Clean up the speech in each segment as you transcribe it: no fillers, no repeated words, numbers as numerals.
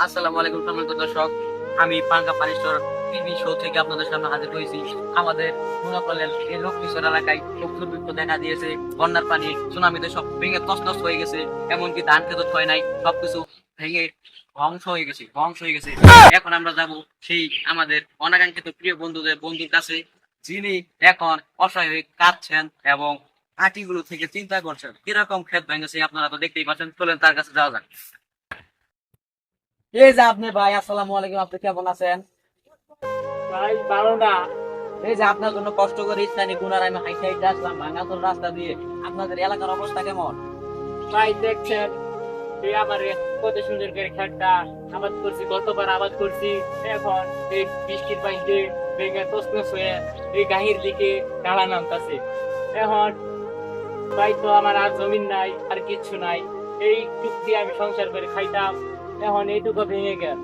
আসসালামু আলাইকুম সম্মানিত দর্শক, আমি পাঙ্কা পানিস্টোর টিভি শো থেকে আপনাদের সামনে হাজির হয়েছি। আমাদের মোনাকলের এই লক্ষ্মীশ্বর এলাকায় খুব দুর্ভিক্ষ দেখা দিয়েছে। বন্যার পানি সুনামিতে সব ভেঙে তছনছ হয়ে গেছে। এমনকি ধান খেত হয় নাই, সবকিছু ভেঙে ধ্বংস হয়ে গেছে। এখন আমরা যাব সেই আমাদের অনাকাঙ্ক্ষিত প্রিয় বন্ধুর কাছে, যিনি এখন অসহায় হয়ে কাঁদছেন এবং আটিগুলো থেকে চিন্তা করছেন কিরকম ক্ষেত ভেঙেছে। আপনারা তো দেখতেই পাচ্ছেন, চলেন তার কাছে যাওয়া যাক। এই যে আপনি ভাই, আসসালামু আলাইকুম, আপনি কেমন আছেন? ভাই ভালো না। এই যে আপনার জন্য কষ্ট করে স্থানীয় গুনার আমি হাইটে হাইটে আসলাম ভাঙাচোর রাস্তা দিয়ে। আপনাদের এলাকার অবস্থা কেমন? ভাই দেখছেন এই আমার কত সুন্দর করে খেতটা আবাদ করছি, গতবার আবাদ করছি। এখন এই বৃষ্টির পানিতে ভেঙে তছনছ হয়ে এই গাহির দিকে ডালা নামতাছে। এখন ভাই তো আমার আর জমিন নাই, আর কিচ্ছু নাই। এই টুক দিয়ে আমি সংসার করে খাইতাম, এখন এইটুকু ভেঙে গেল।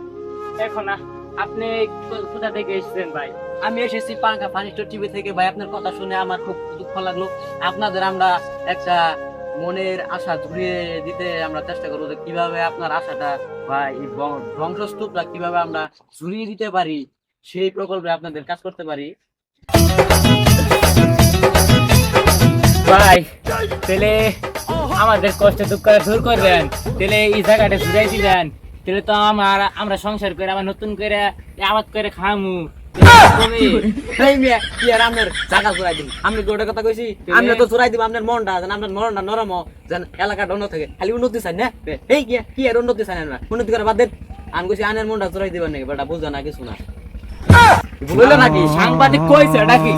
এখন আপনি কোথা থেকে এসেছেন ভাই? আমি এসেছি পাঙ্কা ফানিস্টোর টিভি থেকে। ভাই, আপনার কথা শুনে আমার খুব দুঃখ লাগলো। আপনাদের আমরা একটা মনের আশা ধরিয়ে দিতে আমরা চেষ্টা করবো যে কিভাবে আপনার আশাটা বা এই ধ্বংসস্তূপটা কিভাবে আমরা ঝুলিয়ে দিতে পারি, সেই প্রকল্পে আপনাদের কাজ করতে পারি। ভাই তাহলে আমাদের কষ্ট দুঃখ দূর করবেন, তাহলে এই জায়গাটা ঘুরাই দিবেন, তাহলে তো আমরা সংসার করে আবার নতুন করে আবাদ করে খামু। এই মিয়া, কি আর আপনার জায়গা চুরাই দিন? আমি গোটা কথা কইছি, আমরা তো চুরাই দিব আপনার মনটা, যেন আপনার মনটা নরম, যেন এলাকাটা উন্নত থাকে। খালি উন্নতি চাই না? এই কি আর উন্নতি চাই না? উন্নতি করে বাদ দেন। আমি কইছি আনের মনটা চুরাই দিবেন নাকি? বেটা বুঝা না কিছু না, বললো নাকি সাংবাদিক কইছে নাকি?